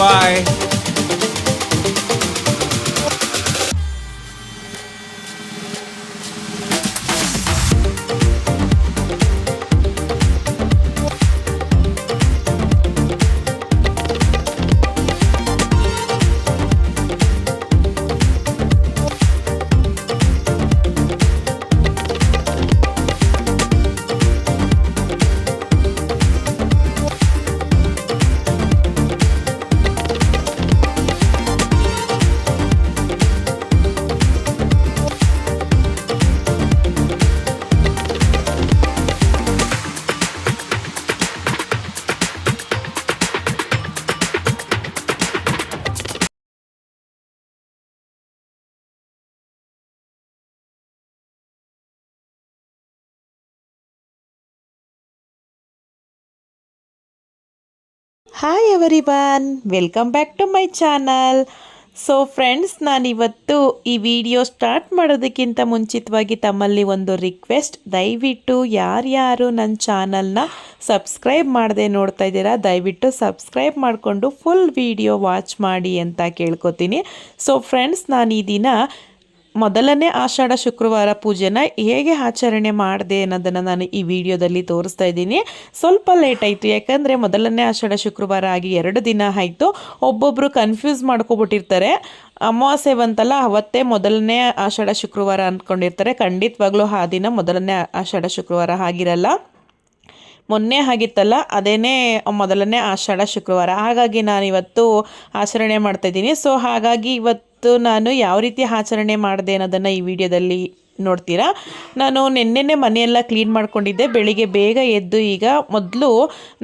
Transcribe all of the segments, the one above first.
Bye. Hi everyone, welcome back to my channel. So friends, ನಾನಿವತ್ತು ಈ video start ಮಾಡೋದಕ್ಕಿಂತ ಮುಂಚಿತವಾಗಿ ತಮ್ಮಲ್ಲಿ ಒಂದು ರಿಕ್ವೆಸ್ಟ್. ದಯವಿಟ್ಟು ಯಾರ್ಯಾರು ನನ್ನ ಚಾನಲ್ನ ಸಬ್ಸ್ಕ್ರೈಬ್ ಮಾಡದೆ ನೋಡ್ತಾ ಇದ್ದೀರಾ, ದಯವಿಟ್ಟು ಸಬ್ಸ್ಕ್ರೈಬ್ ಮಾಡಿಕೊಂಡು ಫುಲ್ ವಿಡಿಯೋ ವಾಚ್ ಮಾಡಿ ಅಂತ ಕೇಳ್ಕೊತೀನಿ. ಸೊ ಫ್ರೆಂಡ್ಸ್, ನಾನು ಈ ದಿನ ಮೊದಲನೇ ಆಷಾಢ ಶುಕ್ರವಾರ ಪೂಜೆನ ಹೇಗೆ ಆಚರಣೆ ಮಾಡಿದೆ ಅನ್ನೋದನ್ನು ನಾನು ಈ ವಿಡಿಯೋದಲ್ಲಿ ತೋರಿಸ್ತಾ ಇದ್ದೀನಿ. ಸ್ವಲ್ಪ ಲೇಟ್ ಆಯಿತು, ಯಾಕಂದರೆ ಮೊದಲನೇ ಆಷಾಢ ಶುಕ್ರವಾರ ಆಗಿ 2 ದಿನ ಆಯಿತು. ಒಬ್ಬೊಬ್ಬರು ಕನ್ಫ್ಯೂಸ್ ಮಾಡ್ಕೊಬಿಟ್ಟಿರ್ತಾರೆ. ಅಮಾವಾಸ್ಯೆ ಬಂತಲ್ಲ ಅವತ್ತೇ ಮೊದಲನೇ ಆಷಾಢ ಶುಕ್ರವಾರ ಅಂದ್ಕೊಂಡಿರ್ತಾರೆ. ಖಂಡಿತವಾಗ್ಲೂ ಆ ದಿನ ಮೊದಲನೇ ಆಷಾಢ ಶುಕ್ರವಾರ ಆಗಿರಲ್ಲ. ಮೊನ್ನೆ ಆಗಿತ್ತಲ್ಲ ಅದೇನೇ ಮೊದಲನೇ ಆಷಾಢ ಶುಕ್ರವಾರ. ಹಾಗಾಗಿ ನಾನಿವತ್ತು ಆಚರಣೆ ಮಾಡ್ತಾಯಿದ್ದೀನಿ. ಸೊ ಹಾಗಾಗಿ ಇವತ್ತು ನಾನು ಯಾವ ರೀತಿ ಆಚರಣೆ ಮಾಡಿದೆ ಅನ್ನೋದನ್ನು ಈ ವಿಡಿಯೋದಲ್ಲಿ ನೋಡ್ತೀರಾ. ನಾನು ನೆನ್ನೆನೆ ಮನೆಯೆಲ್ಲ ಕ್ಲೀನ್ ಮಾಡ್ಕೊಂಡಿದ್ದೆ. ಬೆಳಿಗ್ಗೆ ಬೇಗ ಎದ್ದು, ಈಗ ಮೊದಲು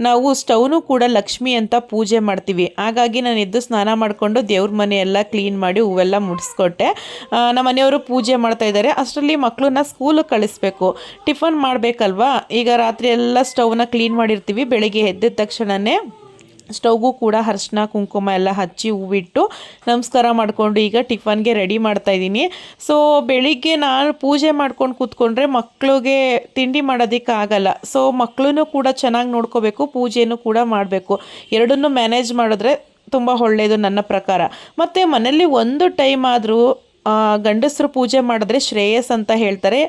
ನಾವು ಸ್ಟವ್ನು ಕೂಡ ಲಕ್ಷ್ಮಿ ಅಂತ ಪೂಜೆ ಮಾಡ್ತೀವಿ. ಹಾಗಾಗಿ ನಾನು ಎದ್ದು ಸ್ನಾನ ಮಾಡಿಕೊಂಡು ದೇವ್ರ ಮನೆಯೆಲ್ಲ ಕ್ಲೀನ್ ಮಾಡಿ ಹೂವೆಲ್ಲ ಮುಡಿಸ್ಕೊಟ್ಟೆ. ನಮ್ಮ ಮನೆಯವರು ಪೂಜೆ ಮಾಡ್ತಾ ಇದ್ದಾರೆ. ಅಷ್ಟರಲ್ಲಿ ಮಕ್ಕಳನ್ನ ಸ್ಕೂಲಿಗೆ ಕಳಿಸ್ಬೇಕು, ಟಿಫನ್ ಮಾಡಬೇಕಲ್ವಾ. ಈಗ ರಾತ್ರಿ ಎಲ್ಲ ಸ್ಟವ್ನ ಕ್ಲೀನ್ ಮಾಡಿರ್ತೀವಿ. ಬೆಳಿಗ್ಗೆ ಎದ್ದ ತಕ್ಷಣವೇ ಸ್ಟವ್ಗೂ ಕೂಡ ಅರಿಶಿನ ಕುಂಕುಮ ಎಲ್ಲ ಹಚ್ಚಿ ಹೂವಿಟ್ಟು ನಮಸ್ಕಾರ ಮಾಡಿಕೊಂಡು ಈಗ ಟಿಫನ್ಗೆ ರೆಡಿ ಮಾಡ್ತಾಯಿದ್ದೀನಿ. ಸೊ ಬೆಳಿಗ್ಗೆ ನಾನು ಪೂಜೆ ಮಾಡ್ಕೊಂಡು ಕೂತ್ಕೊಂಡ್ರೆ ಮಕ್ಕಳಿಗೆ ತಿಂಡಿ ಮಾಡೋದಕ್ಕೆ ಆಗಲ್ಲ. ಸೊ ಮಕ್ಕಳನ್ನು ಕೂಡ ಚೆನ್ನಾಗಿ ನೋಡ್ಕೋಬೇಕು, ಪೂಜೆನೂ ಕೂಡ ಮಾಡಬೇಕು. ಎರಡನ್ನೂ ಮ್ಯಾನೇಜ್ ಮಾಡಿದ್ರೆ ತುಂಬ ಒಳ್ಳೆಯದು ನನ್ನ ಪ್ರಕಾರ. ಮತ್ತು ಮನೇಲಿ ಒಂದು ಟೈಮ್ ಆದರೂ ಗಂಡಸರು ಪೂಜೆ ಮಾಡಿದ್ರೆ ಶ್ರೇಯಸ್ ಅಂತ ಹೇಳ್ತಾರೆ.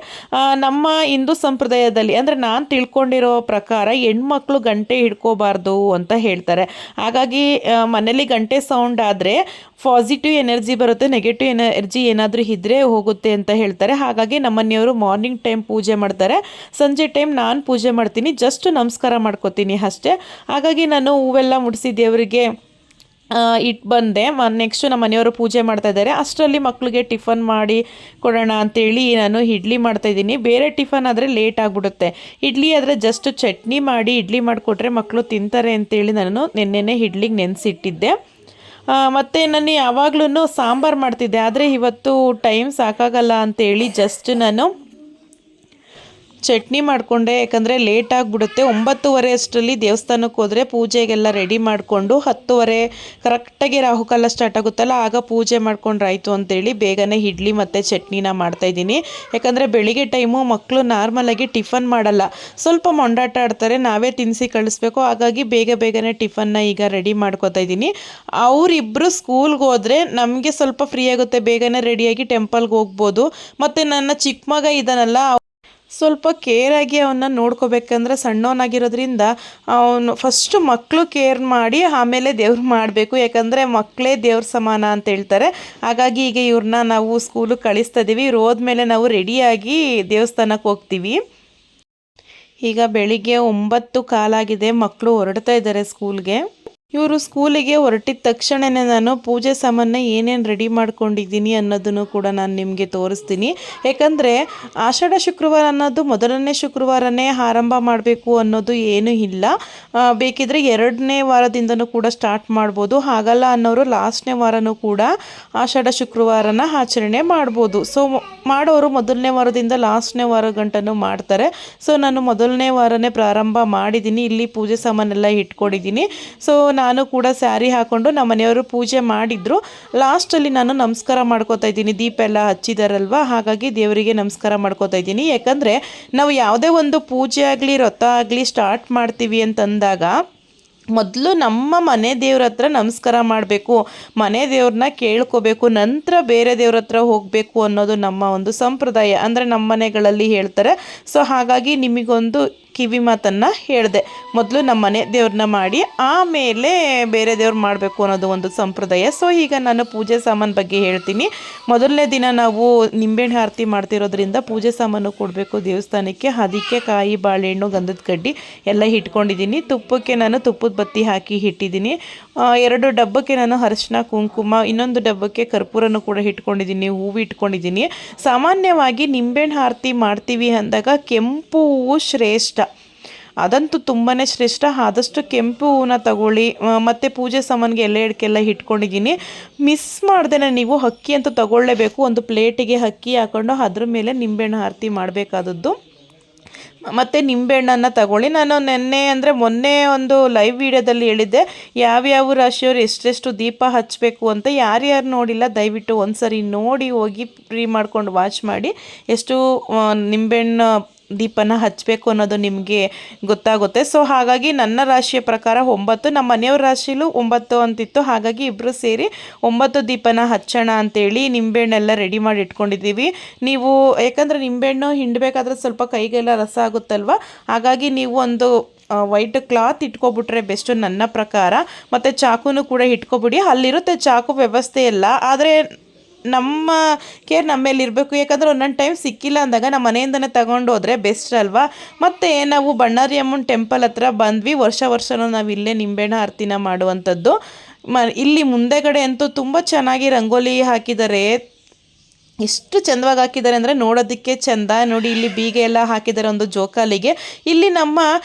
ನಮ್ಮ ಹಿಂದೂ ಸಂಪ್ರದಾಯದಲ್ಲಿ, ಅಂದರೆ ನಾನು ತಿಳ್ಕೊಂಡಿರೋ ಪ್ರಕಾರ, ಹೆಣ್ಮಕ್ಳು ಗಂಟೆ ಹಿಡ್ಕೋಬಾರ್ದು ಅಂತ ಹೇಳ್ತಾರೆ. ಹಾಗಾಗಿ ಮನೇಲಿ ಗಂಟೆ ಸೌಂಡ್ ಆದರೆ ಪಾಸಿಟಿವ್ ಎನರ್ಜಿ ಬರುತ್ತೆ, ನೆಗೆಟಿವ್ ಎನರ್ಜಿ ಏನಾದರೂ ಇದ್ದರೆ ಹೋಗುತ್ತೆ ಅಂತ ಹೇಳ್ತಾರೆ. ಹಾಗಾಗಿ ನಮ್ಮನೆಯವರು ಮಾರ್ನಿಂಗ್ ಟೈಮ್ ಪೂಜೆ ಮಾಡ್ತಾರೆ, ಸಂಜೆ ಟೈಮ್ ನಾನು ಪೂಜೆ ಮಾಡ್ತೀನಿ. ಜಸ್ಟ್ ನಮಸ್ಕಾರ ಮಾಡ್ಕೋತೀನಿ ಅಷ್ಟೇ. ಹಾಗಾಗಿ ನಾನು ಹೂವೆಲ್ಲ ಮುಡಿಸಿ ದೇವರಿಗೆ ಇಟ್ಟು ಬಂದೆ. ನೆಕ್ಸ್ಟು ನಮ್ಮ ಮನೆಯವರು ಪೂಜೆ ಮಾಡ್ತಾ ಇದ್ದಾರೆ. ಅಷ್ಟರಲ್ಲಿ ಮಕ್ಕಳಿಗೆ ಟಿಫನ್ ಮಾಡಿ ಕೊಡೋಣ ಅಂತೇಳಿ ನಾನು ಇಡ್ಲಿ ಮಾಡ್ತಾಯಿದ್ದೀನಿ. ಬೇರೆ ಟಿಫನ್ ಆದರೆ ಲೇಟ್ ಆಗಿಬಿಡುತ್ತೆ. ಇಡ್ಲಿ ಆದರೆ ಜಸ್ಟ್ ಚಟ್ನಿ ಮಾಡಿ ಇಡ್ಲಿ ಮಾಡಿಕೊಟ್ರೆ ಮಕ್ಕಳು ತಿಂತಾರೆ ಅಂತೇಳಿ ನಾನು ನೆನ್ನೆನೇ ಇಡ್ಲಿಗೆ ನೆನೆಸಿಟ್ಟಿದ್ದೆ. ಮತ್ತು ನಾನು ಯಾವಾಗಲೂ ಸಾಂಬಾರು ಮಾಡ್ತಿದ್ದೆ, ಆದರೆ ಇವತ್ತು ಟೈಮ್ ಸಾಕಾಗಲ್ಲ ಅಂತೇಳಿ ಜಸ್ಟ್ ನಾನು ಚಟ್ನಿ ಮಾಡಿಕೊಂಡೆ. ಯಾಕಂದರೆ ಲೇಟ್ ಆಗಿಬಿಡುತ್ತೆ. 9:30 ಅಷ್ಟರಲ್ಲಿ ದೇವಸ್ಥಾನಕ್ಕೆ ಹೋದರೆ ಪೂಜೆಗೆಲ್ಲ ರೆಡಿ ಮಾಡಿಕೊಂಡು 10:30 ಕರೆಕ್ಟಾಗಿ ರಾಹುಕಾಲ ಸ್ಟಾರ್ಟ್ ಆಗುತ್ತಲ್ಲ, ಆಗ ಪೂಜೆ ಮಾಡ್ಕೊಂಡ್ರಾಯ್ತು ಅಂತೇಳಿ ಬೇಗನೆ ಇಡ್ಲಿ ಮತ್ತು ಚಟ್ನಿನ ಮಾಡ್ತಾಯಿದ್ದೀನಿ. ಯಾಕಂದರೆ ಬೆಳಿಗ್ಗೆ ಟೈಮು ಮಕ್ಕಳು ನಾರ್ಮಲಾಗಿ ಟಿಫನ್ ಮಾಡಲ್ಲ, ಸ್ವಲ್ಪ ಮೊಂಡಾಟ ಆಡ್ತಾರೆ, ನಾವೇ ತಿನ್ನಿಸಿ ಕಳಿಸ್ಬೇಕು. ಹಾಗಾಗಿ ಬೇಗನೆ ಟಿಫನ್ನ ಈಗ ರೆಡಿ ಮಾಡ್ಕೋತಾ ಇದ್ದೀನಿ. ಅವರಿಬ್ಬರು ಸ್ಕೂಲ್ಗೆ ಹೋದರೆ ನಮಗೆ ಸ್ವಲ್ಪ ಫ್ರೀ ಆಗುತ್ತೆ, ಬೇಗನೆ ರೆಡಿಯಾಗಿ ಟೆಂಪಲ್ಗೆ ಹೋಗ್ಬೋದು. ಮತ್ತು ನನ್ನ ಚಿಕ್ಕ ಮಗ ಇದ್ದಾನಲ್ಲ, ಸ್ವಲ್ಪ ಕೇರಾಗಿ ಅವನ್ನ ನೋಡ್ಕೋಬೇಕಂದ್ರೆ ಸಣ್ಣವನಾಗಿರೋದ್ರಿಂದ ಅವನು ಫಸ್ಟು ಮಕ್ಕಳು ಕೇರ್ ಮಾಡಿ ಆಮೇಲೆ ದೇವ್ರು ಮಾಡಬೇಕು. ಯಾಕಂದರೆ ಮಕ್ಕಳೇ ದೇವ್ರ ಸಮಾನ ಅಂತ ಹೇಳ್ತಾರೆ. ಹಾಗಾಗಿ ಈಗ ಇವ್ರನ್ನ ನಾವು ಸ್ಕೂಲಿಗೆ ಕಳಿಸ್ತಾ ಇದ್ದೀವಿ. ಇವ್ರು ಹೋದ್ಮೇಲೆ ನಾವು ರೆಡಿಯಾಗಿ ದೇವಸ್ಥಾನಕ್ಕೆ ಹೋಗ್ತೀವಿ. ಈಗ ಬೆಳಿಗ್ಗೆ 9:15 ಮಕ್ಕಳು ಹೊರಡ್ತಾ ಇದ್ದಾರೆ ಸ್ಕೂಲ್ಗೆ. ಇವರು ಸ್ಕೂಲಿಗೆ ಹೊರಟಿದ ತಕ್ಷಣವೇ ನಾನು ಪೂಜೆ ಸಾಮಾನ ಏನೇನು ರೆಡಿ ಮಾಡ್ಕೊಂಡಿದ್ದೀನಿ ಅನ್ನೋದನ್ನು ಕೂಡ ನಾನು ನಿಮಗೆ ತೋರಿಸ್ತೀನಿ. ಯಾಕಂದರೆ ಆಷಾಢ ಶುಕ್ರವಾರ ಅನ್ನೋದು ಮೊದಲನೇ ಶುಕ್ರವಾರನೇ ಆರಂಭ ಮಾಡಬೇಕು ಅನ್ನೋದು ಏನೂ ಇಲ್ಲ. ಬೇಕಿದ್ರೆ 2ನೇ ವಾರದಿಂದನೂ ಕೂಡ ಸ್ಟಾರ್ಟ್ ಮಾಡ್ಬೋದು. ಹಾಗಲ್ಲ ಅನ್ನೋರು ಲಾಸ್ಟ್ನೇ ವಾರನೂ ಕೂಡ ಆಷಾಢ ಶುಕ್ರವಾರನ ಆಚರಣೆ ಮಾಡ್ಬೋದು. ಸೊ ಮಾಡೋರು ಮೊದಲನೇ ವಾರದಿಂದ ಲಾಸ್ಟ್ನೇ ವಾರ ಗಂಟನೂ ಮಾಡ್ತಾರೆ. ಸೊ ನಾನು ಮೊದಲನೇ ವಾರನೇ ಪ್ರಾರಂಭ ಮಾಡಿದ್ದೀನಿ. ಇಲ್ಲಿ ಪೂಜೆ ಸಾಮಾನೆಲ್ಲ ಇಟ್ಕೊಂಡಿದ್ದೀನಿ. ಸೊ ನಾನು ಕೂಡ ಸ್ಯಾರಿ ಹಾಕ್ಕೊಂಡು ನಮ್ಮ ಮನೆಯವರು ಪೂಜೆ ಮಾಡಿದ್ರು. ಲಾಸ್ಟಲ್ಲಿ ನಾನು ನಮಸ್ಕಾರ ಮಾಡ್ಕೋತಾ ಇದ್ದೀನಿ. ದೀಪ ಎಲ್ಲ ಹಚ್ಚಿದಾರಲ್ವ, ಹಾಗಾಗಿ ದೇವರಿಗೆ ನಮಸ್ಕಾರ ಮಾಡ್ಕೋತಾ ಇದ್ದೀನಿ. ಯಾಕಂದರೆ ನಾವು ಯಾವುದೇ ಒಂದು ಪೂಜೆ ಆಗಲಿ ವ್ರತ ಆಗಲಿ ಸ್ಟಾರ್ಟ್ ಮಾಡ್ತೀವಿ ಅಂತಂದಾಗ ಮೊದಲು ನಮ್ಮ ಮನೆ ದೇವ್ರ ಹತ್ರ ನಮಸ್ಕಾರ ಮಾಡಬೇಕು, ಮನೆ ದೇವ್ರನ್ನ ಕೇಳ್ಕೋಬೇಕು, ನಂತರ ಬೇರೆ ದೇವ್ರ ಹತ್ರ ಹೋಗಬೇಕು ಅನ್ನೋದು ನಮ್ಮ ಒಂದು ಸಂಪ್ರದಾಯ. ಅಂದರೆ ನಮ್ಮ ಮನೆಗಳಲ್ಲಿ ಹೇಳ್ತಾರೆ. ಸೊ ಹಾಗಾಗಿ ನಿಮಗೊಂದು ಕಿವಿ ಮಾತನ್ನು ಹೇಳಿದೆ. ಮೊದಲು ನಮ್ಮ ಮನೆ ದೇವ್ರನ್ನ ಮಾಡಿ ಆಮೇಲೆ ಬೇರೆ ದೇವ್ರು ಮಾಡಬೇಕು ಅನ್ನೋದು ಒಂದು ಸಂಪ್ರದಾಯ. ಸೊ ಈಗ ನಾನು ಪೂಜೆ ಸಾಮಾನು ಬಗ್ಗೆ ಹೇಳ್ತೀನಿ. ಮೊದಲನೇ ದಿನ ನಾವು ನಿಂಬೆಹಣ್ಣು ಆರತಿ ಮಾಡ್ತಿರೋದ್ರಿಂದ ಪೂಜೆ ಸಾಮಾನು ಕೊಡಬೇಕು ದೇವಸ್ಥಾನಕ್ಕೆ. ಅದಕ್ಕೆ ಕಾಯಿ, ಬಾಳೆಹಣ್ಣು, ಗಂಧದ ಕಡ್ಡಿ ಎಲ್ಲ ಇಟ್ಕೊಂಡಿದ್ದೀನಿ. ತುಪ್ಪಕ್ಕೆ ನಾನು ತುಪ್ಪದ ಬತ್ತಿ ಹಾಕಿ ಇಟ್ಟಿದ್ದೀನಿ. 2 ಡಬ್ಬಕ್ಕೆ ನಾನು ಅರಿಶಿನ, ಕುಂಕುಮ, ಇನ್ನೊಂದು ಡಬ್ಬಕ್ಕೆ ಕರ್ಪೂರನೂ ಕೂಡ ಇಟ್ಕೊಂಡಿದ್ದೀನಿ, ಹೂವು ಇಟ್ಕೊಂಡಿದ್ದೀನಿ. ಸಾಮಾನ್ಯವಾಗಿ ನಿಂಬೆಹಣ್ಣು ಆರತಿ ಮಾಡ್ತೀವಿ ಅಂದಾಗ ಕೆಂಪು ಹೂವು ಶ್ರೇಷ್ಠ, ಅದಂತೂ ತುಂಬಾ ಶ್ರೇಷ್ಠ. ಆದಷ್ಟು ಕೆಂಪು ಹೂವನ್ನ ತಗೊಳ್ಳಿ. ಮತ್ತು ಪೂಜೆ ಸಾಮಾನಿಗೆ ಎಲೆ ಅಡಿಕೆಲ್ಲ ಇಟ್ಕೊಂಡಿದ್ದೀನಿ. ಮಿಸ್ ಮಾಡ್ದೆ ನೀವು ಅಕ್ಕಿ ಅಂತೂ ತಗೊಳ್ಳೇಬೇಕು. ಒಂದು ಪ್ಲೇಟಿಗೆ ಅಕ್ಕಿ ಹಾಕ್ಕೊಂಡು ಅದ್ರ ಮೇಲೆ ನಿಂಬೆಹಣ್ಣು ಆರತಿ ಮಾಡಬೇಕಾದದ್ದು. ಮತ್ತು ನಿಂಬೆಹಣ್ಣನ್ನು ತಗೊಳ್ಳಿ. ನಾನು ಮೊನ್ನೆ ಒಂದು ಲೈವ್ ವಿಡಿಯೋದಲ್ಲಿ ಹೇಳಿದ್ದೆ ಯಾವ್ಯಾವ ರಾಶಿಯವರು ಎಷ್ಟೆಷ್ಟು ದೀಪ ಹಚ್ಚಬೇಕು ಅಂತ. ಯಾರ್ಯಾರು ನೋಡಿಲ್ಲ ದಯವಿಟ್ಟು ಒಂದು ಸರಿ ನೋಡಿ ಹೋಗಿ ಫ್ರೀ ಮಾಡ್ಕೊಂಡು ವಾಚ್ ಮಾಡಿ ಎಷ್ಟು ನಿಂಬೆಹಣ್ಣು ದೀಪನ ಹಚ್ಚಬೇಕು ಅನ್ನೋದು ನಿಮಗೆ ಗೊತ್ತಾಗುತ್ತೆ. ಸೊ ಹಾಗಾಗಿ ನನ್ನ ರಾಶಿಯ ಪ್ರಕಾರ 9, ನಮ್ಮ ಮನೆಯವ್ರ ರಾಶಿಲೂ 9 ಅಂತಿತ್ತು. ಹಾಗಾಗಿ ಇಬ್ಬರು ಸೇರಿ 9 ದೀಪನ ಹಚ್ಚೋಣ ಅಂತೇಳಿ ನಿಂಬೆಹಣ್ಣೆಲ್ಲ ರೆಡಿ ಮಾಡಿ ಇಟ್ಕೊಂಡಿದ್ದೀವಿ. ನೀವು ಯಾಕಂದರೆ ನಿಂಬೆಹಣ್ಣು ಹಿಂಡಬೇಕಾದ್ರೆ ಸ್ವಲ್ಪ ಕೈಗೆಲ್ಲ ರಸ ಆಗುತ್ತಲ್ವ, ಹಾಗಾಗಿ ನೀವು ಒಂದು ವೈಟ್ ಕ್ಲಾತ್ ಇಟ್ಕೊಬಿಟ್ರೆ ಬೆಸ್ಟು ನನ್ನ ಪ್ರಕಾರ. ಮತ್ತು ಚಾಕುನು ಕೂಡ ಇಟ್ಕೊಬಿಡಿ. ಅಲ್ಲಿರುತ್ತೆ ಚಾಕು ವ್ಯವಸ್ಥೆ ಎಲ್ಲ, ಆದರೆ ನಮ್ಮ ಕೇರ್ ನಮ್ಮ ಮೇಲೆ ಇರಬೇಕು. ಯಾಕಂದರೆ ಒಂದೊಂದು ಟೈಮ್ ಸಿಕ್ಕಿಲ್ಲ ಅಂದಾಗ ನಮ್ಮ ಮನೆಯಿಂದನೇ ತಗೊಂಡು ಹೋದರೆ ಬೆಸ್ಟ್ ಅಲ್ವಾ. ಮತ್ತು ನಾವು ಬಣ್ಣಾರಿ ಅಮ್ಮನ ಟೆಂಪಲ್ ಹತ್ರ ಬಂದ್ವಿ. ವರ್ಷವೂ ನಾವು ಇಲ್ಲೇ ನಿಂಬೆಹಣ್ಣು ಆರತಿನ ಮಾಡುವಂಥದ್ದು. ಇಲ್ಲಿ ಮುಂದೆಗಡೆ ಅಂತೂ ತುಂಬ ಚೆನ್ನಾಗಿ ರಂಗೋಲಿ ಹಾಕಿದ್ದಾರೆ. ಎಷ್ಟು ಚಂದವಾಗಿ ಹಾಕಿದ್ದಾರೆ ಅಂದರೆ ನೋಡೋದಕ್ಕೆ ಚೆಂದ. ನೋಡಿ ಇಲ್ಲಿ ಬೀಗೆ ಎಲ್ಲ ಹಾಕಿದ್ದಾರೆ ಒಂದು ಜೋಕಾಲಿಗೆ. ಇಲ್ಲಿ ನಮ್ಮ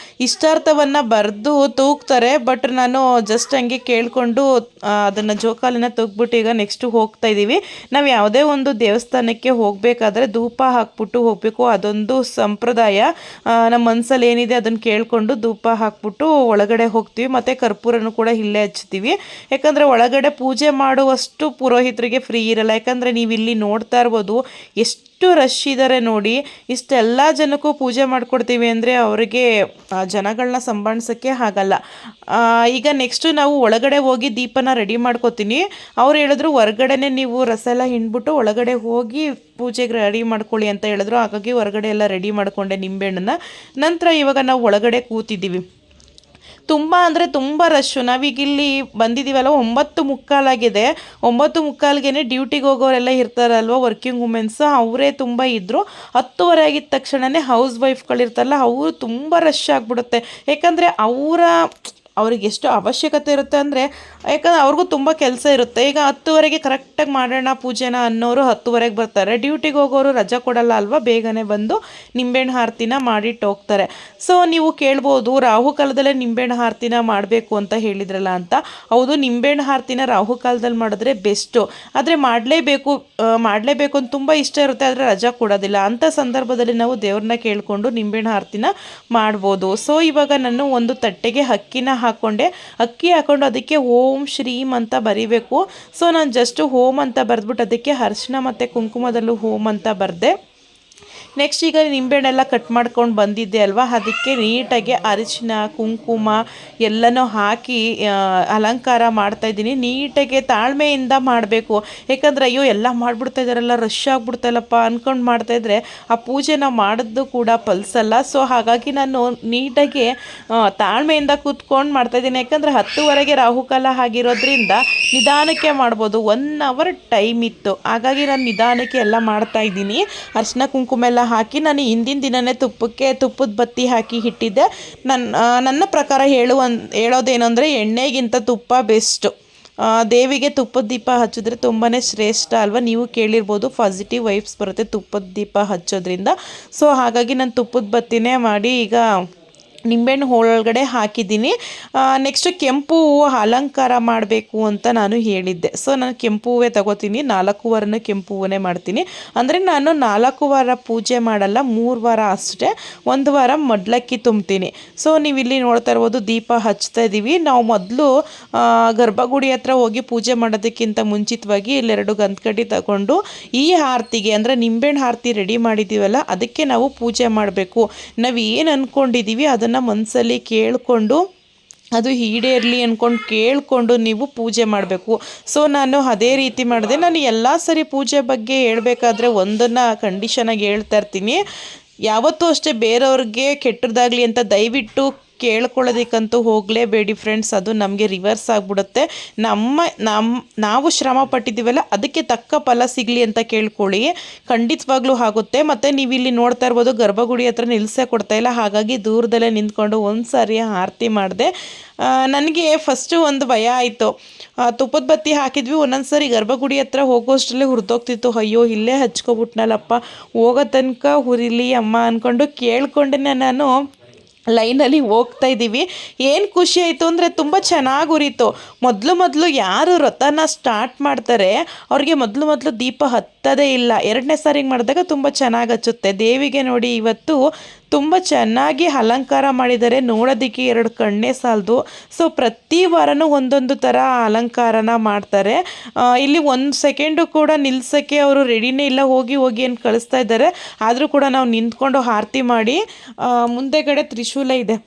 ಇಷ್ಟಾರ್ಥವನ್ನು ಬರೆದು ತೂಗ್ತಾರೆ. ಬಟ್ ನಾನು ಜಸ್ಟ್ ಹಂಗೆ ಕೇಳಿಕೊಂಡು ಅದನ್ನು ಜೋಕಾಲಿನ ತೂಗ್ಬಿಟ್ಟು ಈಗ ನೆಕ್ಸ್ಟು ಹೋಗ್ತಾ ಇದ್ದೀವಿ. ನಾವು ಯಾವುದೇ ಒಂದು ದೇವಸ್ಥಾನಕ್ಕೆ ಹೋಗಬೇಕಾದ್ರೆ ಧೂಪ ಹಾಕ್ಬಿಟ್ಟು ಹೋಗಬೇಕು, ಅದೊಂದು ಸಂಪ್ರದಾಯ. ನಮ್ಮ ಮನಸ್ಸಲ್ಲಿ ಏನಿದೆ ಅದನ್ನು ಕೇಳಿಕೊಂಡು ಧೂಪ ಹಾಕ್ಬಿಟ್ಟು ಒಳಗಡೆ ಹೋಗ್ತೀವಿ. ಮತ್ತು ಕರ್ಪೂರನೂ ಕೂಡ ಇಲ್ಲೇ ಹಚ್ತೀವಿ. ಯಾಕಂದರೆ ಒಳಗಡೆ ಪೂಜೆ ಮಾಡುವಷ್ಟು ಪುರೋಹಿತರಿಗೆ ಫ್ರೀ ಇರಲ್ಲ. ಯಾಕಂದರೆ ನೀವು ಇಲ್ಲಿ ನೋಡ್ತಾ ಇರ್ಬೋದು ಎಷ್ಟು ರಶ್ ಇದ್ದಾರೆ ನೋಡಿ. ಇಷ್ಟೆಲ್ಲ ಜನಕ್ಕೂ ಪೂಜೆ ಮಾಡಿಕೊಡ್ತೀವಿ ಅಂದರೆ ಅವರಿಗೆ ಜನಗಳನ್ನ ಸಂಭಾಳಿಸೋಕ್ಕೆ ಆಗಲ್ಲ. ಈಗ ನೆಕ್ಸ್ಟು ನಾವು ಒಳಗಡೆ ಹೋಗಿ ದೀಪನ ರೆಡಿ ಮಾಡ್ಕೋತೀನಿ. ಅವ್ರು ಹೇಳಿದ್ರು ಹೊರಗಡೆನೇ ನೀವು ರಸ ಎಲ್ಲ ಹಿಂಡ್ಬಿಟ್ಟು ಒಳಗಡೆ ಹೋಗಿ ಪೂಜೆಗೆ ರೆಡಿ ಮಾಡ್ಕೊಳ್ಳಿ ಅಂತ ಹೇಳಿದ್ರು. ಹಾಗಾಗಿ ಹೊರಗಡೆ ಎಲ್ಲ ರೆಡಿ ಮಾಡಿಕೊಂಡೆ ನಿಂಬೆಹಣ್ಣನ್ನು. ನಂತರ ಇವಾಗ ನಾವು ಒಳಗಡೆ ಕೂತಿದ್ದೀವಿ. ತುಂಬ ಅಂದರೆ ತುಂಬ ರಶ್ಶು. ನಾವೀಗ ಇಲ್ಲಿ ಬಂದಿದ್ದೀವಲ್ಲ 9:45 ಆಗಿದೆ. 9:45ಗೆ ಡ್ಯೂಟಿಗೆ ಹೋಗೋರೆಲ್ಲ ಇರ್ತಾರಲ್ವ, ವರ್ಕಿಂಗ್ ವುಮೆನ್ಸ್, ಅವರೇ ತುಂಬ ಇದ್ದರು. 10:30 ಆಗಿದ ತಕ್ಷಣವೇ ಹೌಸ್ ವೈಫ್ಗಳಿರ್ತಾರಲ್ಲ ಅವರು ತುಂಬ ರಶ್ ಆಗಿಬಿಡುತ್ತೆ. ಯಾಕಂದರೆ ಅವ್ರಿಗೆ ಎಷ್ಟು ಅವಶ್ಯಕತೆ ಇರುತ್ತೆ ಅಂದರೆ, ಯಾಕಂದರೆ ಅವ್ರಿಗೂ ತುಂಬ ಕೆಲಸ ಇರುತ್ತೆ. ಈಗ 10:00ಗೆ ಕರೆಕ್ಟಾಗಿ ಮಾಡೋಣ ಪೂಜೆನ ಅನ್ನೋರು 10:00ಗೆ ಬರ್ತಾರೆ. ಡ್ಯೂಟಿಗೆ ಹೋಗೋರು ರಜಾ ಕೊಡಲ್ಲ ಅಲ್ವಾ, ಬೇಗನೆ ಬಂದು ನಿಂಬೆಹಣ್ಣು ಆರತಿನ ಮಾಡಿಟ್ಟು ಹೋಗ್ತಾರೆ. ಸೊ ನೀವು ಕೇಳ್ಬೋದು ರಾಹುಕಾಲದಲ್ಲೇ ನಿಂಬೆಹಣ್ಣು ಆರತಿನ ಮಾಡಬೇಕು ಅಂತ ಹೇಳಿದ್ರಲ್ಲ ಅಂತ. ಹೌದು, ನಿಂಬೆಹಣ್ಣು ಆರತಿನ ರಾಹುಕಾಲದಲ್ಲಿ ಮಾಡಿದ್ರೆ ಬೆಸ್ಟು. ಆದರೆ ಮಾಡಲೇಬೇಕು ಅಂತ ತುಂಬ ಇಷ್ಟ ಇರುತ್ತೆ, ಆದರೆ ರಜಾ ಕೊಡೋದಿಲ್ಲ. ಅಂಥ ಸಂದರ್ಭದಲ್ಲಿ ನಾವು ದೇವ್ರನ್ನ ಕೇಳಿಕೊಂಡು ನಿಂಬೆಹಣ್ಣು ಆರತಿನ ಮಾಡ್ಬೋದು. ಸೊ ಇವಾಗ ನಾನು ಒಂದು ತಟ್ಟೆಗೆ ಅಕ್ಕಿ ಹಾಕ್ಕೊಂಡು ಅದಕ್ಕೆ ಓಂ ಶ್ರೀಂ ಅಂತ ಬರಿಬೇಕು. ಸೊ ನಾನು ಜಸ್ಟ್ ಓಂ ಅಂತ ಬರೆದ್ಬಿಟ್ಟು ಅದಕ್ಕೆ ಅರಿಶಿನ ಮತ್ತು ಕುಂಕುಮದಲ್ಲೂ ಓಂ ಅಂತ ಬರೆದೆ. ನೆಕ್ಸ್ಟ್ ಈಗ ನಿಂಬೆಹಣ್ಣೆಲ್ಲ ಕಟ್ ಮಾಡ್ಕೊಂಡು ಬಂದಿದ್ದೆ ಅಲ್ವಾ, ಅದಕ್ಕೆ ನೀಟಾಗಿ ಅರಿಶಿನ, ಕುಂಕುಮ ಎಲ್ಲನೂ ಹಾಕಿ ಅಲಂಕಾರ ಮಾಡ್ತಾಯಿದ್ದೀನಿ. ನೀಟಾಗಿ ತಾಳ್ಮೆಯಿಂದ ಮಾಡಬೇಕು. ಯಾಕಂದರೆ ಅಯ್ಯೋ ಎಲ್ಲ ಮಾಡಿಬಿಡ್ತಾ ಇದ್ದಾರಲ್ಲ, ರಶ್ ಆಗಿಬಿಡ್ತಲ್ಲಪ್ಪ ಅಂದ್ಕೊಂಡು ಮಾಡ್ತಾಯಿದ್ರೆ ಆ ಪೂಜೆ ನಾವು ಮಾಡಿದ್ದು ಕೂಡ ಫಲಿಸಲ್ಲ. ಸೊ ಹಾಗಾಗಿ ನಾನು ನೀಟಾಗಿ ತಾಳ್ಮೆಯಿಂದ ಕೂತ್ಕೊಂಡು ಮಾಡ್ತಾಯಿದ್ದೀನಿ. ಯಾಕಂದರೆ 10:00ಗೆ ರಾಹುಕಾಲ ಆಗಿರೋದ್ರಿಂದ ನಿಧಾನಕ್ಕೆ ಮಾಡ್ಬೋದು. 1 ಅವರ್ ಟೈಮ್ ಇತ್ತು, ಹಾಗಾಗಿ ನಾನು ನಿಧಾನಕ್ಕೆ ಎಲ್ಲ ಮಾಡ್ತಾಯಿದ್ದೀನಿ. ಅರಿಶಿನ ಕುಂಕುಮ ಎಲ್ಲ ಹಾಕಿ ನಾನು ಹಿಂದಿನ ದಿನವೇ ತುಪ್ಪದ ಬತ್ತಿ ಹಾಕಿ ಇಟ್ಟಿದ್ದೆ. ನನ್ನ ಪ್ರಕಾರ ಹೇಳೋದೇನು ಅಂದರೆ ಎಣ್ಣೆಗಿಂತ ತುಪ್ಪ ಬೆಸ್ಟು. ದೇವಿಗೆ ತುಪ್ಪದ ದೀಪ ಹಚ್ಚಿದ್ರೆ ತುಂಬಾ ಶ್ರೇಷ್ಠ ಅಲ್ವಾ. ನೀವು ಕೇಳಿರ್ಬೋದು, ಪಾಸಿಟಿವ್ ವೈಬ್ಸ್ ಬರುತ್ತೆ ತುಪ್ಪದ ದೀಪ ಹಚ್ಚೋದ್ರಿಂದ. ಸೊ ಹಾಗಾಗಿ ನಾನು ತುಪ್ಪದ ಬತ್ತಿನೇ ಮಾಡಿ ಈಗ ನಿಂಬೆಹಣ್ಣು ಒಳಗಡೆ ಹಾಕಿದ್ದೀನಿ. ನೆಕ್ಸ್ಟು ಕೆಂಪು ಹೂವು ಅಲಂಕಾರ ಮಾಡಬೇಕು ಅಂತ ನಾನು ಹೇಳಿದ್ದೆ. ಸೊ ನಾನು ಕೆಂಪು ಹೂವೇ ತಗೋತೀನಿ. 4 ವಾರನೂ ಕೆಂಪು ಹೂವನ್ನೇ ಮಾಡ್ತೀನಿ. ಅಂದರೆ ನಾನು 4 ವಾರ ಪೂಜೆ ಮಾಡಲ್ಲ, 3 ವಾರ ಅಷ್ಟೇ. 1 ವಾರ ಮಡ್ಲಕ್ಕಿ ತುಂಬ್ತೀನಿ. ಸೊ ನೀವು ಇಲ್ಲಿ ನೋಡ್ತಾ ಇರ್ಬೋದು ದೀಪ ಹಚ್ತಾ ಇದ್ದೀವಿ. ನಾವು ಮೊದಲು ಗರ್ಭಗುಡಿ ಹತ್ರ ಹೋಗಿ ಪೂಜೆ ಮಾಡೋದಕ್ಕಿಂತ ಮುಂಚಿತವಾಗಿ ಇಲ್ಲಿ 2 ಗಂಧಕಡ್ಡಿ ತಗೊಂಡು ಈ ಆರತಿಗೆ ಅಂದರೆ ನಿಂಬೆಹಣ್ಣು ಆರತಿ ರೆಡಿ ಮಾಡಿದ್ದೀವಲ್ಲ ಅದಕ್ಕೆ ನಾವು ಪೂಜೆ ಮಾಡಬೇಕು. ನಾವು ಏನು ಅಂದ್ಕೊಂಡಿದ್ದೀವಿ ಅದನ್ನು ಮನಸ್ಸಲ್ಲಿ ಕೇಳಿಕೊಂಡು ಅದು ಈಡೇರಲಿ ಅಂದ್ಕೊಂಡು ಕೇಳಿಕೊಂಡು ನೀವು ಪೂಜೆ ಮಾಡಬೇಕು. ಸೊ ನಾನು ಅದೇ ರೀತಿ ಮಾಡಿದೆ. ನಾನು ಎಲ್ಲ ಸರಿ ಪೂಜೆ ಬಗ್ಗೆ ಹೇಳಬೇಕಾದ್ರೆ ಒಂದನ್ನು ಕಂಡೀಷನಾಗಿ ಹೇಳ್ತಾ ಇರ್ತೀನಿ, ಯಾವತ್ತೂ ಅಷ್ಟೇ ಬೇರೆಯವ್ರಿಗೆ ಕೆಟ್ಟದಾಗಲಿ ಅಂತ ದಯವಿಟ್ಟು ಕೇಳ್ಕೊಳ್ಳೋದಕ್ಕಂತೂ ಹೋಗಲೇಬೇಡಿ ಫ್ರೆಂಡ್ಸ್. ಅದು ನಮಗೆ ರಿವರ್ಸ್ ಆಗಿಬಿಡುತ್ತೆ. ನಾವು ಶ್ರಮ ಪಟ್ಟಿದ್ದೀವಲ್ಲ ಅದಕ್ಕೆ ತಕ್ಕ ಫಲ ಸಿಗಲಿ ಅಂತ ಕೇಳ್ಕೊಳ್ಳಿ, ಖಂಡಿತವಾಗ್ಲೂ ಆಗುತ್ತೆ. ಮತ್ತು ನೀವು ಇಲ್ಲಿ ನೋಡ್ತಾ ಇರ್ಬೋದು ಗರ್ಭಗುಡಿ ಹತ್ರ ನಿಲ್ಲಿಸೇ ಕೊಡ್ತಾಯಿಲ್ಲ, ಹಾಗಾಗಿ ದೂರದಲ್ಲೇ ನಿಂತ್ಕೊಂಡು ಒಂದು ಸಾರಿ ಆರತಿ ಮಾಡಿದೆ. ನನಗೆ ಫಸ್ಟು ಒಂದು ಭಯ ಆಯಿತು. ತುಪ್ಪದ ಬತ್ತಿ ಹಾಕಿದ್ವಿ, ಒಂದೊಂದು ಸಾರಿ ಗರ್ಭಗುಡಿ ಹತ್ರ ಹೋಗೋಷ್ಟರಲ್ಲೇ ಹುರಿದೋಗ್ತಿತ್ತು. ಅಯ್ಯೋ ಇಲ್ಲೇ ಹಚ್ಕೊಬಿಟ್ನಲ್ಲಪ್ಪ, ಹೋಗೋ ತನಕ ಹುರಿಲಿ ಅಮ್ಮ ಅಂದ್ಕೊಂಡು ಕೇಳ್ಕೊಂಡೆ ನಾನು ಲೈನಲ್ಲಿ ಹೋಗ್ತಾ ಇದ್ದೀವಿ. ಏನು ಖುಷಿ ಆಯಿತು ಅಂದರೆ ತುಂಬ ಚೆನ್ನಾಗಿ ಉರಿತು. ಮೊದಲು ಯಾರು ವ್ರತನ ಸ್ಟಾರ್ಟ್ ಮಾಡ್ತಾರೆ ಅವ್ರಿಗೆ ಮೊದಲು ದೀಪ ಹತ್ತೋದೇ ಇಲ್ಲ. ಎರಡನೇ ಸಾರಿಗೆ ಮಾಡಿದಾಗ ತುಂಬ ಚೆನ್ನಾಗಿ ಹಚ್ಚುತ್ತೆ. ದೇವಿಗೆ ನೋಡಿ ಇವತ್ತು ತುಂಬ ಚೆನ್ನಾಗಿ ಅಲಂಕಾರ ಮಾಡಿದ್ದಾರೆ, ನೋಡೋದಕ್ಕೆ ಎರಡು ಕಣ್ಣೇ ಸಾಲದು. ಸೊ ಪ್ರತಿ ವಾರನೂ ಒಂದೊಂದು ಥರ ಅಲಂಕಾರನ ಮಾಡ್ತಾರೆ. ಇಲ್ಲಿ ಒಂದು ಸೆಕೆಂಡು ಕೂಡ ನಿಲ್ಸೋಕ್ಕೆ ಅವರು ರೆಡಿನೇ ಇಲ್ಲ, ಹೋಗಿ ಅಂತ ಕಳಿಸ್ತಾ ಇದ್ದಾರೆ. ಆದರೂ ಕೂಡ ನಾವು ನಿಂತ್ಕೊಂಡು ಆರತಿ ಮಾಡಿ ಮುಂದೆಗಡೆ ತ್ರಿಶೂಲ ಇದೆ,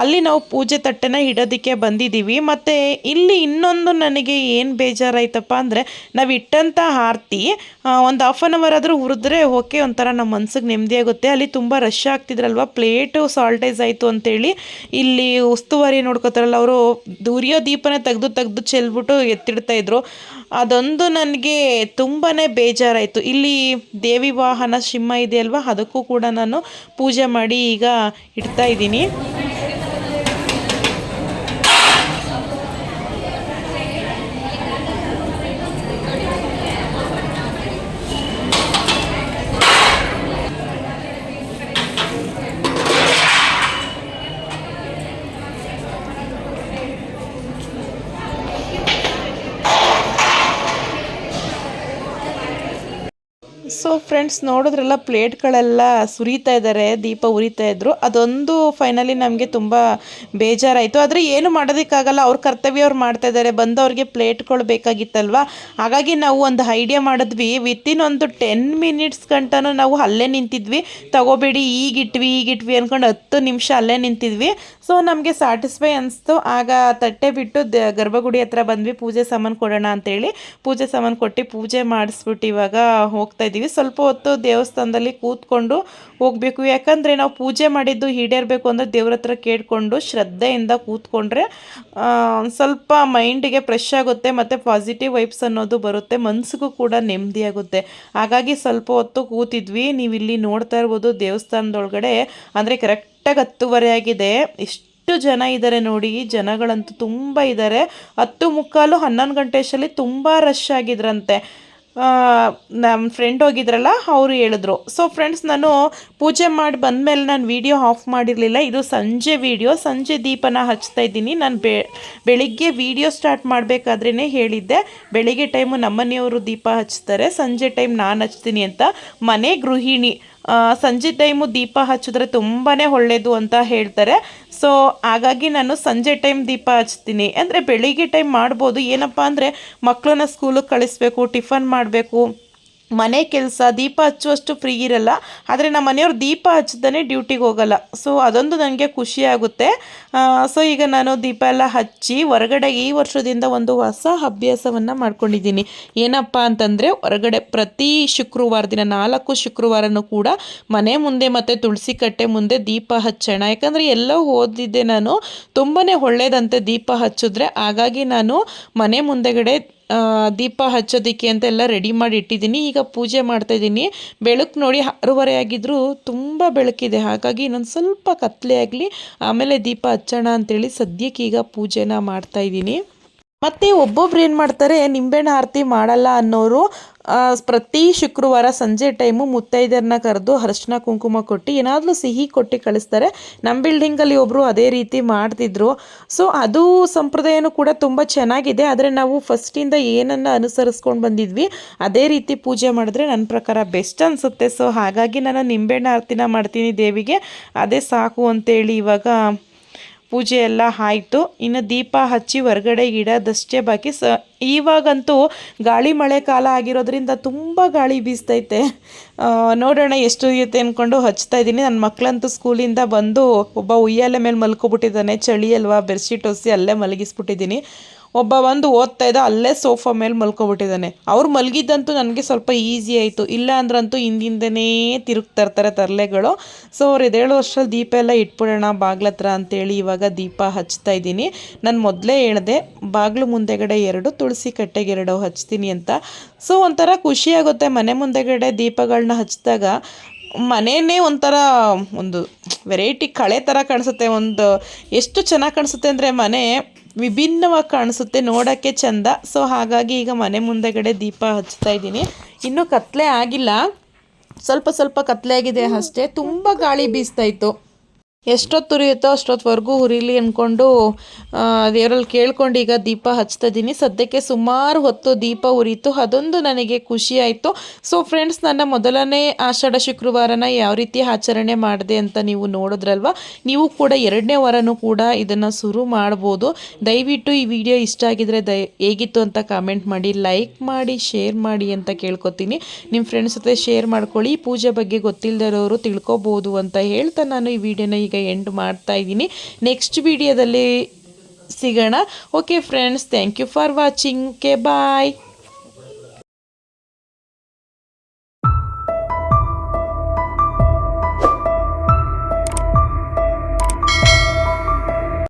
ಅಲ್ಲಿ ನಾವು ಪೂಜೆ ತಟ್ಟೆನ ಇಡೋದಕ್ಕೆ ಬಂದಿದ್ದೀವಿ. ಮತ್ತು ಇಲ್ಲಿ ಇನ್ನೊಂದು ನನಗೆ ಏನು ಬೇಜಾರಾಯ್ತಪ್ಪ ಅಂದರೆ, ನಾವು ಇಟ್ಟಂಥ ಆರತಿ ಒಂದು ಹಾಫ್ ಆನ್ ಅವರ್ ಆದರೂ ಹುರಿದ್ರೆ ಓಕೆ, ಒಂಥರ ನಮ್ಮ ಮನ್ಸಿಗೆ ನೆಮ್ಮದಿ ಆಗುತ್ತೆ. ಅಲ್ಲಿ ತುಂಬ ರಶ್ ಆಗ್ತಿದ್ರಲ್ವ, ಪ್ಲೇಟು ಸಾಲ್ಟೇಜ್ ಆಯಿತು ಅಂತೇಳಿ ಇಲ್ಲಿ ಉಸ್ತುವಾರಿ ನೋಡ್ಕೋತಾರಲ್ಲ ಅವರು ಉರಿಯೋ ದೀಪನೇ ತೆಗೆದು ಚೆಲ್ಬಿಟ್ಟು ಎತ್ತಿಡ್ತಾಯಿದ್ರು. ಅದೊಂದು ನನಗೆ ತುಂಬಾ ಬೇಜಾರಾಯಿತು. ಇಲ್ಲಿ ದೇವಿ ವಾಹನ ಸಿಂಹ ಇದೆಯಲ್ವ, ಅದಕ್ಕೂ ಕೂಡ ನಾನು ಪೂಜೆ ಮಾಡಿ ಈಗ ಇಡ್ತಾ ಇದ್ದೀನಿ. ಸೊ ಫ್ರೆಂಡ್ಸ್ ನೋಡಿದ್ರಲ್ಲ, ಪ್ಲೇಟ್ಗಳೆಲ್ಲ ಸುರಿತಾ ಇದ್ದಾರೆ, ದೀಪ ಉರಿತಾ ಇದ್ರು. ಅದೊಂದು ಫೈನಲಿ ನಮಗೆ ತುಂಬ ಬೇಜಾರಾಯಿತು. ಆದರೆ ಏನು ಮಾಡೋದಕ್ಕಾಗಲ್ಲ, ಅವ್ರ ಕರ್ತವ್ಯ ಅವ್ರು ಮಾಡ್ತಾ ಇದ್ದಾರೆ, ಬಂದವ್ರಿಗೆ ಪ್ಲೇಟ್ಗಳು ಬೇಕಾಗಿತ್ತಲ್ವ. ಹಾಗಾಗಿ ನಾವು ಒಂದು ಐಡಿಯಾ ಮಾಡಿದ್ವಿ. ವಿತಿನ್ ಒಂದು 10 ಮಿನಿಟ್ಸ್ ಗಂಟನೂ ನಾವು ಅಲ್ಲೇ ನಿಂತಿದ್ವಿ. ತಗೋಬೇಡಿ ಈಗಿಟ್ವಿ ಅಂದ್ಕೊಂಡು 10 ನಿಮಿಷ ಅಲ್ಲೇ ನಿಂತಿದ್ವಿ. ಸೊ ನಮಗೆ ಸ್ಯಾಟಿಸ್ಫೈ ಅನಿಸ್ತು. ಆಗ ತಟ್ಟೆ ಬಿಟ್ಟು ಗರ್ಭಗುಡಿ ಹತ್ರ ಬಂದ್ವಿ, ಪೂಜೆ ಸಾಮಾನು ಕೊಡೋಣ ಅಂತೇಳಿ ಪೂಜೆ ಸಾಮಾನು ಕೊಟ್ಟು ಪೂಜೆ ಮಾಡಿಸ್ಬಿಟ್ಟು ಇವಾಗ ಹೋಗ್ತಾ ಇದ್ದೀವಿ. ಸ್ವಲ್ಪ ಹೊತ್ತು ದೇವಸ್ಥಾನದಲ್ಲಿ ಕೂತ್ಕೊಂಡು ಹೋಗಬೇಕು. ಯಾಕಂದರೆ ನಾವು ಪೂಜೆ ಮಾಡಿದ್ದು ಈಡೇರಬೇಕು ಅಂದರೆ ದೇವ್ರ ಹತ್ರ ಕೇಳಿಕೊಂಡು ಶ್ರದ್ಧೆಯಿಂದ ಕೂತ್ಕೊಂಡ್ರೆ ಸ್ವಲ್ಪ ಮೈಂಡಿಗೆ ಫ್ರೆಶ್ ಆಗುತ್ತೆ ಮತ್ತು ಪಾಸಿಟಿವ್ ವೈಬ್ಸ್ ಅನ್ನೋದು ಬರುತ್ತೆ, ಮನಸ್ಸಿಗೂ ಕೂಡ ನೆಮ್ಮದಿ ಆಗುತ್ತೆ. ಹಾಗಾಗಿ ಸ್ವಲ್ಪ ಹೊತ್ತು ಕೂತಿದ್ವಿ. ನೀವು ಇಲ್ಲಿ ನೋಡ್ತಾ ಇರ್ಬೋದು ದೇವಸ್ಥಾನದೊಳಗಡೆ ಅಂದರೆ ಕರೆಕ್ಟಾಗಿ 10:30 ಆಗಿದೆ. ಎಷ್ಟು ಜನ ಇದ್ದಾರೆ ನೋಡಿ, ಜನಗಳಂತೂ ತುಂಬ ಇದ್ದಾರೆ. 10:45 11 ಗಂಟೆ ಅಷ್ಟರಲ್ಲಿ ತುಂಬ ರಶ್ ಆಗಿದ್ರಂತೆ. ನಮ್ಮ ಫ್ರೆಂಡ್ ಹೋಗಿದ್ರಲ್ಲ ಅವರು ಹೇಳಿದ್ರು. ಸೊ ಫ್ರೆಂಡ್ಸ್, ನಾನು ಪೂಜೆ ಮಾಡಿ ಬಂದಮೇಲೆ ನಾನು ವಿಡಿಯೋ ಆಫ್ ಮಾಡಿರಲಿಲ್ಲ. ಇದು ಸಂಜೆ ವಿಡಿಯೋ, ಸಂಜೆ ದೀಪನ ಹಚ್ತಾ ಇದ್ದೀನಿ. ನಾನು ಬೆಳಿಗ್ಗೆ ವಿಡಿಯೋ ಸ್ಟಾರ್ಟ್ ಮಾಡಬೇಕಾದ್ರೇ ಹೇಳಿದ್ದೆ, ಬೆಳಿಗ್ಗೆ ಟೈಮು ನಮ್ಮನೆಯವರು ದೀಪ ಹಚ್ತಾರೆ, ಸಂಜೆ ಟೈಮ್ ನಾನು ಹಚ್ತೀನಿ ಅಂತ. ಮನೆ ಗೃಹಿಣಿ ಸಂಜೆ ಟೈಮು ದೀಪ ಹಚ್ಚಿದ್ರೆ ತುಂಬಾ ಒಳ್ಳೆಯದು ಅಂತ ಹೇಳ್ತಾರೆ. ಸೊ ಹಾಗಾಗಿ ನಾನು ಸಂಜೆ ಟೈಮ್ ದೀಪ ಹಚ್ತೀನಿ. ಅಂದರೆ ಬೆಳಿಗ್ಗೆ ಟೈಮ್ ಮಾಡ್ಬೋದು, ಏನಪ್ಪ ಅಂದರೆ ಮಕ್ಕಳನ್ನ ಸ್ಕೂಲಿಗೆ ಕಳಿಸ್ಬೇಕು, ಟಿಫನ್ ಮಾಡಬೇಕು, ಮನೆ ಕೆಲಸ, ದೀಪ ಹಚ್ಚುವಷ್ಟು ಫ್ರೀ ಇರಲ್ಲ. ಆದರೆ ನಮ್ಮ ಮನೆಯವ್ರು ದೀಪ ಹಚ್ಚದೇ ಡ್ಯೂಟಿಗೆ ಹೋಗಲ್ಲ. ಸೊ ಅದೊಂದು ನನಗೆ ಖುಷಿ ಆಗುತ್ತೆ. ಸೊ ಈಗ ನಾನು ದೀಪ ಎಲ್ಲ ಹಚ್ಚಿ ಹೊರಗಡೆ ಈ ವರ್ಷದಿಂದ ಒಂದು ಹೊಸ ಅಭ್ಯಾಸವನ್ನು ಮಾಡ್ಕೊಂಡಿದ್ದೀನಿ. ಏನಪ್ಪ ಅಂತಂದರೆ, ಹೊರಗಡೆ ಪ್ರತಿ ಶುಕ್ರವಾರ ದಿನ 4 ಶುಕ್ರವಾರನೂ ಕೂಡ ಮನೆ ಮುಂದೆ ಮತ್ತು ತುಳಸಿ ಕಟ್ಟೆ ಮುಂದೆ ದೀಪ ಹಚ್ಚೋಣ. ಯಾಕಂದರೆ ಎಲ್ಲೋ ಓದಿದ್ದೆ ನಾನು, ತುಂಬಾ ಒಳ್ಳೆಯದಂತೆ ದೀಪ ಹಚ್ಚಿದ್ರೆ. ಹಾಗಾಗಿ ನಾನು ಮನೆ ಮುಂದೆಗಡೆ ದೀಪ ಹಚ್ಚೋದಕ್ಕೆ ಅಂತೆಲ್ಲ ರೆಡಿ ಮಾಡಿ ಇಟ್ಟಿದ್ದೀನಿ. ಈಗ ಪೂಜೆ ಮಾಡ್ತಾಯಿದ್ದೀನಿ. ಬೆಳಕು ನೋಡಿ 6:30 ಆಗಿದ್ದರೂ ತುಂಬ ಬೆಳಕಿದೆ. ಹಾಗಾಗಿ ಇನ್ನೊಂದು ಸ್ವಲ್ಪ ಕತ್ತಲೆ ಆಗಲಿ, ಆಮೇಲೆ ದೀಪ ಹಚ್ಚೋಣ ಅಂತೇಳಿ ಸದ್ಯಕ್ಕೆ ಈಗ ಪೂಜೆನ ಮಾಡ್ತಾಯಿದ್ದೀನಿ. ಮತ್ತು ಒಬ್ಬೊಬ್ರು ಏನು ಮಾಡ್ತಾರೆ, ನಿಂಬೆಹಣ್ಣು ಆರತಿ ಮಾಡಲ್ಲ ಅನ್ನೋರು ಪ್ರತಿ ಶುಕ್ರವಾರ ಸಂಜೆ ಟೈಮು ಮುತ್ತೈದೆಯರನ್ನ ಕರೆದು ಅರಿಶಿನ ಕುಂಕುಮ ಕೊಟ್ಟು ಏನಾದರೂ ಸಿಹಿ ಕೊಟ್ಟು ಕಳಿಸ್ತಾರೆ. ನಮ್ಮ ಬಿಲ್ಡಿಂಗಲ್ಲಿ ಒಬ್ಬರು ಅದೇ ರೀತಿ ಮಾಡ್ತಿದ್ರು. ಸೊ ಅದು ಸಂಪ್ರದಾಯನೂ ಕೂಡ ತುಂಬ ಚೆನ್ನಾಗಿದೆ. ಆದರೆ ನಾವು ಫಸ್ಟಿಂದ ಏನನ್ನು ಅನುಸರಿಸ್ಕೊಂಡು ಬಂದಿದ್ವಿ ಅದೇ ರೀತಿ ಪೂಜೆ ಮಾಡಿದ್ರೆ ನನ್ನ ಪ್ರಕಾರ ಬೆಸ್ಟ್ ಅನಿಸುತ್ತೆ. ಸೊ ಹಾಗಾಗಿ ನಾನು ನಿಂಬೆಹಣ್ಣು ಆರತಿನ ಮಾಡ್ತೀನಿ ದೇವಿಗೆ, ಅದೇ ಸಾಕು ಅಂತೇಳಿ ಇವಾಗ ಪೂಜೆ ಎಲ್ಲ ಆಯಿತು. ಇನ್ನು ದೀಪ ಹಚ್ಚಿ ಹೊರಗಡೆ ಇಡೋದಷ್ಟೇ ಬಾಕಿ. ಇವಾಗಂತೂ ಗಾಳಿ ಮಳೆ ಕಾಲ ಆಗಿರೋದ್ರಿಂದ ತುಂಬ ಗಾಳಿ ಬೀಸ್ತೈತೆ. ನೋಡೋಣ ಎಷ್ಟು ಇರುತ್ತೆ ಅಂದ್ಕೊಂಡು ಹಚ್ತಾ ಇದ್ದೀನಿ. ನನ್ನ ಮಕ್ಕಳಂತೂ ಸ್ಕೂಲಿಂದ ಬಂದು ಒಬ್ಬ ಉಯ್ಯಾಲೆ ಮೇಲೆ ಮಲ್ಕೊಬಿಟ್ಟಿದ್ದಾನೆ. ಚಳಿ ಅಲ್ವಾ, ಬೆಡ್ಶೀಟ್ ಹೊಸಿ ಅಲ್ಲೇ ಮಲಗಿಸ್ಬಿಟ್ಟಿದ್ದೀನಿ. ಒಬ್ಬ ಬಂದು ಓದ್ತಾ ಇದ್ದ, ಅಲ್ಲೇ ಸೋಫಾ ಮೇಲೆ ಮಲ್ಕೊಬಿಟ್ಟಿದ್ದಾನೆ. ಅವ್ರು ಮಲಗಿದ್ದಂತೂ ನನಗೆ ಸ್ವಲ್ಪ ಈಸಿ ಆಯಿತು, ಇಲ್ಲ ಅಂದ್ರಂತೂ ಹಿಂದಿಂದನೇ ತಿರುಗ್ತಾ ಇರ್ತಾರೆ ತರಲೆಗಳು. ಸೊ ಅವ್ರು ಎದ್ದೇಳೋ ವರ್ಷದಲ್ಲಿ ದೀಪ ಎಲ್ಲ ಇಟ್ಬಿಡೋಣ ಬಾಗ್ಲತ್ರ ಅಂತೇಳಿ ಇವಾಗ ದೀಪ ಹಚ್ತಾ ಇದ್ದೀನಿ. ನಾನು ಮೊದಲೇ ಹೇಳಿದೆ ಬಾಗಿಲು ಮುಂದೆಗಡೆ 2, ತುಳಸಿ ಕಟ್ಟೆಗೆ 2 ಹಚ್ತೀನಿ ಅಂತ. ಸೊ ಒಂಥರ ಖುಷಿಯಾಗುತ್ತೆ ಮನೆ ಮುಂದೆಗಡೆ ದೀಪಗಳನ್ನ ಹಚ್ಚಿದಾಗ. ಮನೆಯೇ ಒಂಥರ ಒಂದು ವೆರೈಟಿ ಕಳೆ ಥರ ಕಾಣಿಸುತ್ತೆ. ಎಷ್ಟು ಚೆನ್ನಾಗಿ ಕಾಣಿಸುತ್ತೆ ಅಂದರೆ ಮನೆ ವಿಭಿನ್ನವಾಗಿ ಕಾಣಿಸುತ್ತೆ, ನೋಡೋಕ್ಕೆ ಚೆಂದ. ಸೊ ಹಾಗಾಗಿ ಈಗ ಮನೆ ಮುಂದೆಗಡೆ ದೀಪ ಹಚ್ತಾ ಇದ್ದೀನಿ. ಇನ್ನೂ ಕತ್ಲೆ ಆಗಿಲ್ಲ, ಸ್ವಲ್ಪ ಸ್ವಲ್ಪ ಕತ್ಲೆ ಆಗಿದೆ ಅಷ್ಟೇ. ತುಂಬ ಗಾಳಿ ಬೀಸ್ತಾ ಇತ್ತು. ಎಷ್ಟೊತ್ತು ಉರಿಯುತ್ತೋ ಅಷ್ಟೊತ್ತವರೆಗೂ ಉರಿಲಿ ಅಂದ್ಕೊಂಡು ದೇವರಲ್ಲಿ ಕೇಳ್ಕೊಂಡು ಈಗ ದೀಪ ಹಚ್ತಾ ಇದ್ದೀನಿ. ಸದ್ಯಕ್ಕೆ ಸುಮಾರು ಹೊತ್ತು ದೀಪ ಉರಿಯಿತು, ಅದೊಂದು ನನಗೆ ಖುಷಿ ಆಯಿತು. ಸೊ ಫ್ರೆಂಡ್ಸ್, ನನ್ನ ಮೊದಲನೇ ಆಷಾಢ ಶುಕ್ರವಾರನ ಯಾವ ರೀತಿ ಆಚರಣೆ ಮಾಡಿದೆ ಅಂತ ನೀವು ನೋಡಿದ್ರಲ್ವ. ನೀವು ಕೂಡ 2ನೇ ವಾರನೂ ಕೂಡ ಇದನ್ನು ಶುರು ಮಾಡ್ಬೋದು. ದಯವಿಟ್ಟು ಈ ವಿಡಿಯೋ ಇಷ್ಟ ಆಗಿದ್ರೆ ಹೇಗಿತ್ತು ಅಂತ ಕಾಮೆಂಟ್ ಮಾಡಿ, ಲೈಕ್ ಮಾಡಿ, ಶೇರ್ ಮಾಡಿ ಅಂತ ಕೇಳ್ಕೊತೀನಿ. ನಿಮ್ಮ ಫ್ರೆಂಡ್ಸ್ ಜೊತೆ ಶೇರ್ ಮಾಡ್ಕೊಳ್ಳಿ. ಪೂಜೆ ಬಗ್ಗೆ ಗೊತ್ತಿಲ್ಲದಿರೋರು ತಿಳ್ಕೊಬೋದು ಅಂತ ಹೇಳ್ತಾ ನಾನು ಈ ವಿಡಿಯೋನ ಈಗ ಎಂಡ್ ಮಾಡ್ತಾ ಇದ್ದೀನಿ. ನೆಕ್ಸ್ಟ್ ವಿಡಿಯೋದಲ್ಲಿ ಸಿಗೋಣ. Okay friends, thank you for watching. Okay, bye.